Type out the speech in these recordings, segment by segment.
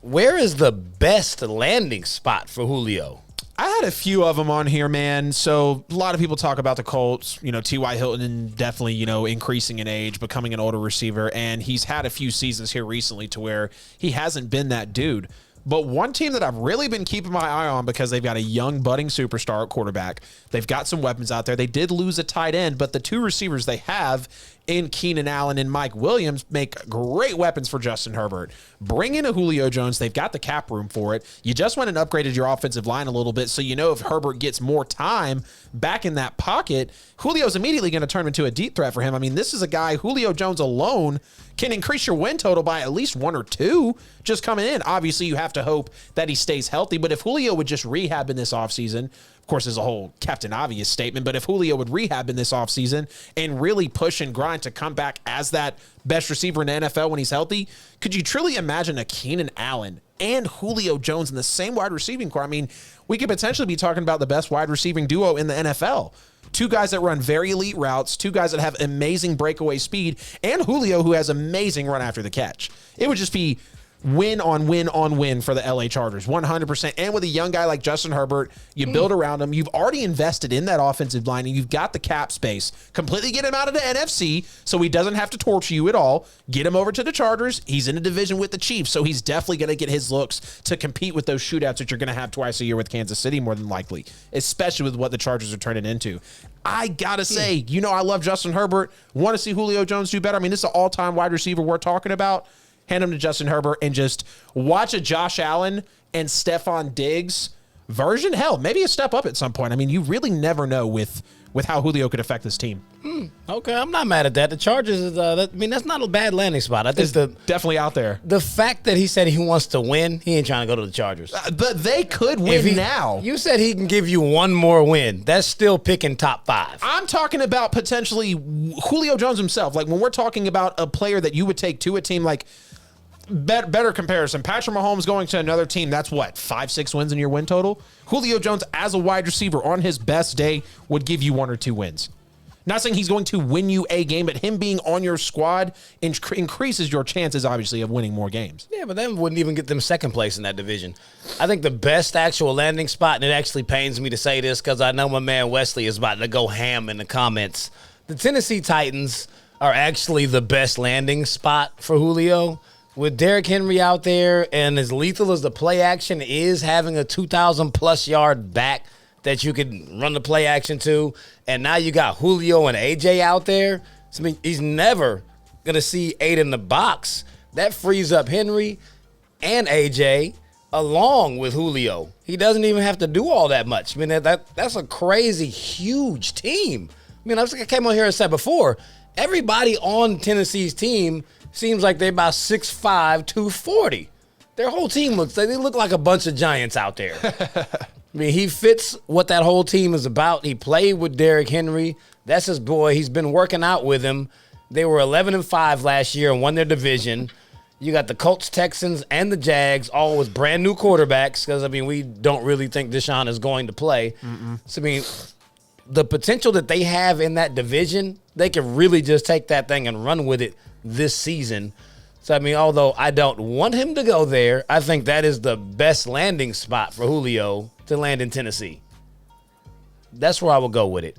where is the best landing spot for Julio? I had a few of them on here, man. So a lot of people talk about the Colts, T.Y. Hilton definitely, increasing in age, becoming an older receiver. And he's had a few seasons here recently to where he hasn't been that dude. But one team that I've really been keeping my eye on because they've got a young budding superstar at quarterback. They've got some weapons out there. They did lose a tight end, but the two receivers they have in Keenan Allen and Mike Williams make great weapons for Justin Herbert. Bring in a Julio Jones. They've got the cap room for it. You just went and upgraded your offensive line a little bit, so if Herbert gets more time back in that pocket, Julio's immediately going to turn into a deep threat for him. I mean, this is a guy, Julio Jones alone, can increase your win total by at least 1 or 2 just coming in. Obviously, you have to hope that he stays healthy, but if Julio would just rehab in this offseason, of course, there's a whole Captain Obvious statement, but if Julio would rehab in this offseason and really push and grind to come back as that best receiver in the NFL when he's healthy, could you truly imagine a Keenan Allen and Julio Jones in the same wide receiving core? I mean, we could potentially be talking about the best wide receiving duo in the NFL. 2 guys that run very elite routes, 2 guys that have amazing breakaway speed, and Julio, who has amazing run after the catch. It would just be win on win on win for the LA Chargers, 100%. And with a young guy like Justin Herbert, you build around him. You've already invested in that offensive line, and you've got the cap space. Completely get him out of the NFC so he doesn't have to torture you at all. Get him over to the Chargers. He's in a division with the Chiefs, so he's definitely going to get his looks to compete with those shootouts that you're going to have twice a year with Kansas City, more than likely, especially with what the Chargers are turning into. I got to say, I love Justin Herbert. Want to see Julio Jones do better. I mean, this is an all-time wide receiver we're talking about. Hand him to Justin Herbert and just watch a Josh Allen and Stephon Diggs version. Hell, maybe a step up at some point. I mean, you really never know with how Julio could affect this team. Okay, I'm not mad at that. The Chargers, that's not a bad landing spot. I think it's definitely out there. The fact that he said he wants to win, he ain't trying to go to the Chargers. But they could win now. You said he can give you one more win. That's still picking top 5. I'm talking about potentially Julio Jones himself. Like when we're talking about a player that you would take to a team like better comparison. Patrick Mahomes going to another team, that's what, 5-6 wins in your win total? Julio Jones as a wide receiver on his best day would give you 1 or 2 wins. Not saying he's going to win you a game, but him being on your squad increases your chances, obviously, of winning more games. Yeah, but then wouldn't even get them second place in that division. I think the best actual landing spot, and it actually pains me to say this because I know my man Wesley is about to go ham in the comments. The Tennessee Titans are actually the best landing spot for Julio. With Derrick Henry out there, and as lethal as the play action is, having a 2,000-plus yard back that you could run the play action to, and now you got Julio and A.J. out there, so, I mean, he's never going to see 8 in the box. That frees up Henry and A.J. along with Julio. He doesn't even have to do all that much. I mean, that's a crazy, huge team. I mean, I came on here and said before, everybody on Tennessee's team seems like they're about 6'5", 240. Their whole team they look like a bunch of giants out there. I mean, he fits what that whole team is about. He played with Derrick Henry. That's his boy. He's been working out with him. They were 11-5 last year and won their division. You got the Colts, Texans, and the Jags, all with brand new quarterbacks, because, I mean, we don't really think Deshaun is going to play. So, I mean, the potential that they have in that division, they can really just take that thing and run with it this season. So, I mean, although I don't want him to go there, I think that is the best landing spot for Julio to land in Tennessee. That's where I will go with it.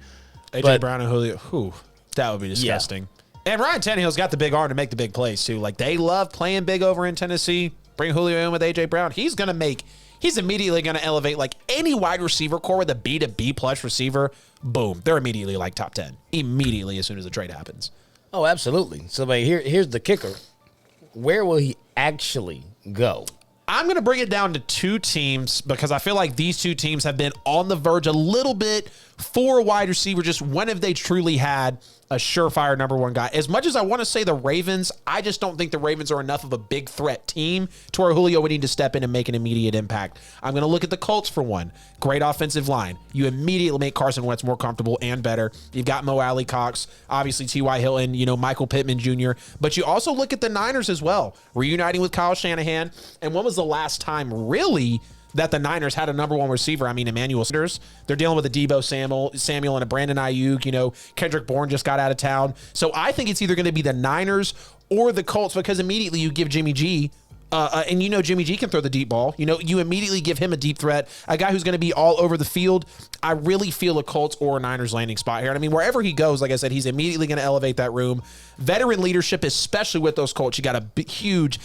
A.J. Brown and Julio, that would be disgusting. Yeah. And Ryan Tannehill's got the big arm to make the big plays, too. Like, they love playing big over in Tennessee. Bring Julio in with A.J. Brown. He's immediately going to elevate, like, any wide receiver core with a B to B-plus receiver. Boom. They're immediately, like, top 10. Immediately as soon as the trade happens. Oh, absolutely. So, here's the kicker. Where will he actually go? I'm going to bring it down to 2 teams because I feel like these 2 teams have been on the verge a little bit for a wide receiver. Just when have they truly had a surefire number 1 guy? As much as I want to say the Ravens, I just don't think the Ravens are enough of a big threat team to where Julio would need to step in and make an immediate impact. I'm going to look at the Colts for one. Great offensive line. You immediately make Carson Wentz more comfortable and better. You've got Mo Alley Cox, obviously T.Y. Hilton, Michael Pittman Jr. But you also look at the Niners as well, reuniting with Kyle Shanahan. And when was the last time really that the Niners had a number 1 receiver? I mean, Emmanuel Sanders. They're dealing with a Deebo Samuel and a Brandon Ayuk. Kendrick Bourne just got out of town. So I think it's either going to be the Niners or the Colts because immediately you give Jimmy G And Jimmy G can throw the deep ball. You immediately give him a deep threat, a guy who's going to be all over the field. I really feel a Colts or Niners landing spot here. And I mean, wherever he goes, like I said, he's immediately going to elevate that room. Veteran leadership, especially with those Colts. You got a huge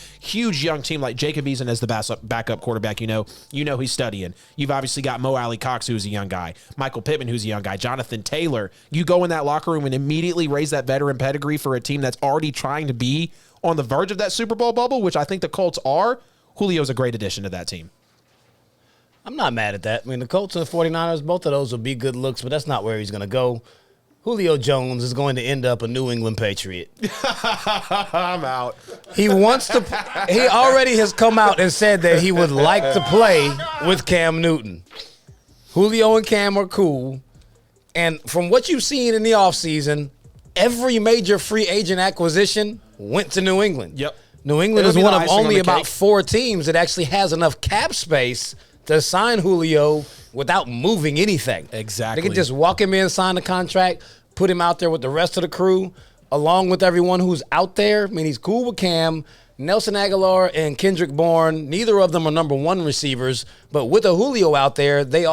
young team like Jacob Eason as the backup quarterback. He's studying. You've obviously got Mo Alley Cox, who's a young guy. Michael Pittman, who's a young guy. Jonathan Taylor. You go in that locker room and immediately raise that veteran pedigree for a team that's already trying to be on the verge of that Super Bowl bubble, which I think the Colts are. Julio's a great addition to that team. I'm not mad at that. I mean, the Colts and the 49ers, both of those will be good looks, but that's not where he's going to go. Julio Jones is going to end up a New England Patriot. I'm out. He wants to. He already has come out and said that he would like to play with Cam Newton. Julio and Cam are cool. And from what you've seen in the offseason, every major free agent acquisition went to New England. Yep. New England is one of only about 4 teams that actually has enough cap space to sign Julio without moving anything. Exactly. They can just walk him in, sign the contract, put him out there with the rest of the crew, along with everyone who's out there. I mean, he's cool with Cam. Nelson Aguilar and Kendrick Bourne, neither of them are number 1 receivers, but with a Julio out there, they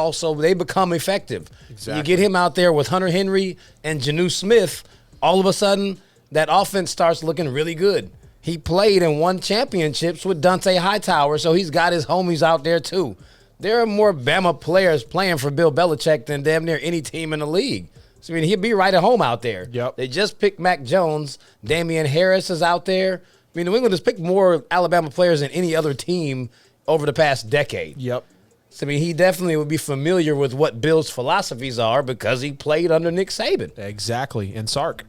become effective. Exactly. You get him out there with Hunter Henry and Jonnu Smith, all of a sudden, that offense starts looking really good. He played and won championships with Dante Hightower, so he's got his homies out there too. There are more Bama players playing for Bill Belichick than damn near any team in the league. So, I mean, he'd be right at home out there. Yep. They just picked Mac Jones. Damian Harris is out there. I mean, New England has picked more Alabama players than any other team over the past decade. Yep. So, I mean, he definitely would be familiar with what Bill's philosophies are because he played under Nick Saban. Exactly. And Sark.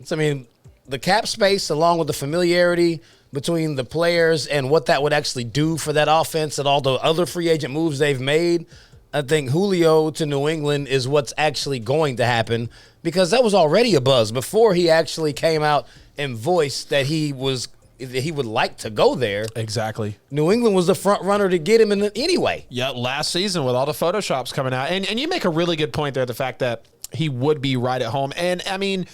So, I mean, the cap space along with the familiarity between the players and what that would actually do for that offense and all the other free agent moves they've made, I think Julio to New England is what's actually going to happen because that was already a buzz before he actually came out and voiced that he would like to go there. Exactly. New England was the front runner to get him in anyway. Yeah, last season with all the Photoshops coming out. And you make a really good point there, the fact that he would be right at home. And, I mean,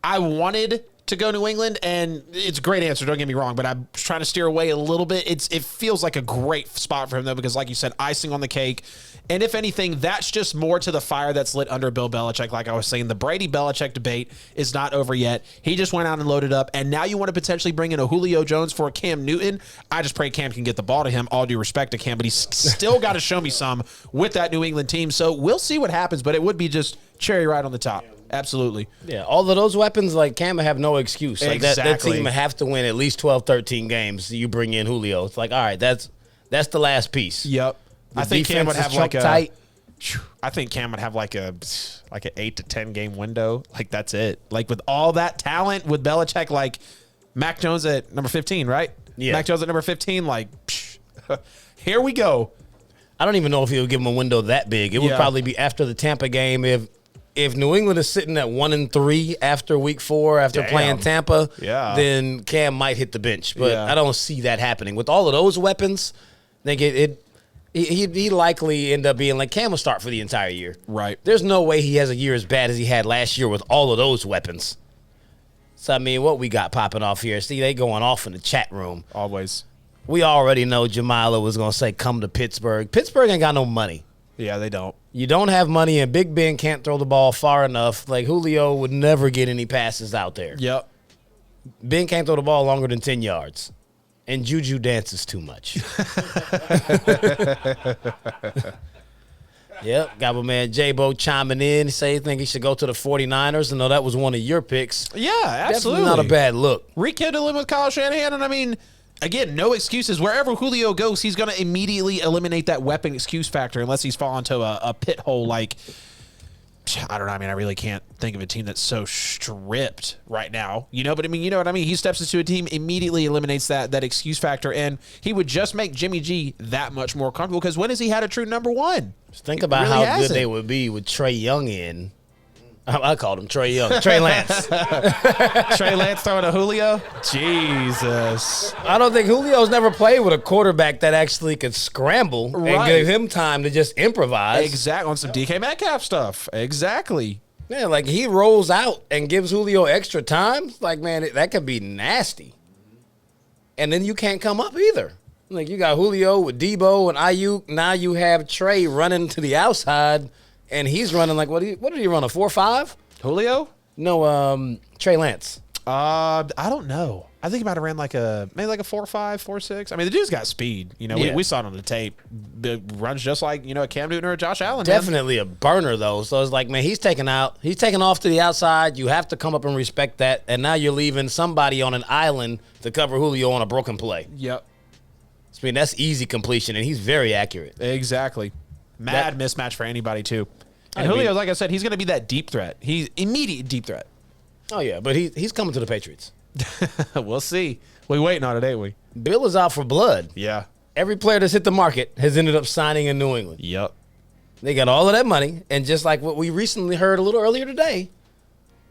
I wanted to go New England, and it's a great answer, don't get me wrong, but I'm trying to steer away a little bit. It feels like a great spot for him, though, because like you said, icing on the cake. And if anything, that's just more to the fire that's lit under Bill Belichick. Like I was saying, the Brady-Belichick debate is not over yet. He just went out and loaded up, and now you want to potentially bring in a Julio Jones for a Cam Newton. I just pray Cam can get the ball to him. All due respect to Cam, but he's still got to show me some with that New England team. So we'll see what happens, but it would be just cherry right on the top. Absolutely. Yeah, all of those weapons, like Cam would have no excuse. Like that team would have to win at least 12, 13 games. You bring in Julio. It's like, all right, that's the last piece. Yep. I think Cam would have tight. I think Cam would have like an 8 to 10 game window. Like that's it. Like with all that talent with Belichick, like Mac Jones at number 15, right? Yeah. Mac Jones at number 15, like here we go. I don't even know if he would give him a window that big. It would probably be after the Tampa game. If New England is sitting at 1-3 after week 4 after playing Tampa, then Cam might hit the bench. But I don't see that happening. With all of those weapons, I think he'd likely end up being like Cam will start for the entire year. Right. There's no way he has a year as bad as he had last year with all of those weapons. So, I mean, what we got popping off here? See, they going off in the chat room. Always. We already know Jamila was going to say, come to Pittsburgh. Pittsburgh ain't got no money. Yeah, they don't. You don't have money, and Big Ben can't throw the ball far enough. Like, Julio would never get any passes out there. Yep. Ben can't throw the ball longer than 10 yards. And Juju dances too much. Yep, got my man J-Bo chiming in. Say he think he should go to the 49ers. I know that was one of your picks. Yeah, absolutely. Definitely not a bad look. Rekindle him with Kyle Shanahan, and I mean, again, no excuses. Wherever Julio goes, he's going to immediately eliminate that weapon excuse factor unless he's fallen into a pit hole like, I don't know. I mean, I really can't think of a team that's so stripped right now, but I mean, you know what I mean? He steps into a team, immediately eliminates that excuse factor, and he would just make Jimmy G that much more comfortable because when has he had a true number one? Just think about how good they would be with Trey Young in. I called him Trey Young. Trey Lance. Trey Lance throwing a Julio? Jesus. I don't think Julio's never played with a quarterback that actually could scramble and give him time to just improvise. Exactly. On some DK Metcalf stuff. Exactly. Yeah, like he rolls out and gives Julio extra time. Like, man, that could be nasty. And then you can't come up either. Like, you got Julio with Debo and Ayuk. Now you have Trey running to the outside, and he's running like, what did he run, a 4.5? Julio? No, Trey Lance. I don't know. I think he might have ran maybe like a 4.5, 4.6. I mean, the dude's got speed. You know, Yeah. we saw it on the tape. It runs just like, a Cam Newton or a Josh Allen. Definitely a burner, though. So it's like, man, he's taking off to the outside. You have to come up and respect that. And now you're leaving somebody on an island to cover Julio on a broken play. Yep. I mean, that's easy completion, and he's very accurate. Exactly. Mad mismatch for anybody, too. And I mean- Julio, like I said, he's going to be that deep threat. He's immediate deep threat. Oh, yeah, but he's coming to the Patriots. We'll see. We waiting on it, ain't we? Bill is out for blood. Yeah. Every player that's hit the market has ended up signing in New England. Yep. They got all of that money, and just like what we recently heard a little earlier today,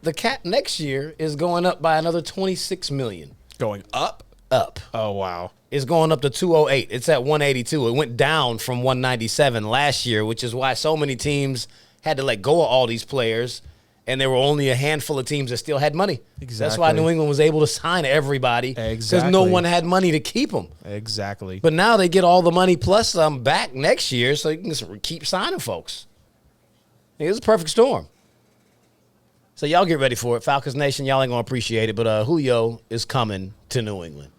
the cap next year is going up by another $26 million. Going up? Up. Oh, wow. It's going up to 208. It's at 182. It went down from 197 last year, which is why so many teams had to let go of all these players, and there were only a handful of teams that still had money. That's why Exactly. New England was able to sign everybody, because Exactly. no one had money to keep them. Exactly. But now they get all the money plus some back next year, so you can just keep signing folks. It's a perfect storm. So y'all get ready for it. Falcons Nation, y'all ain't going to appreciate it, but Julio is coming to New England.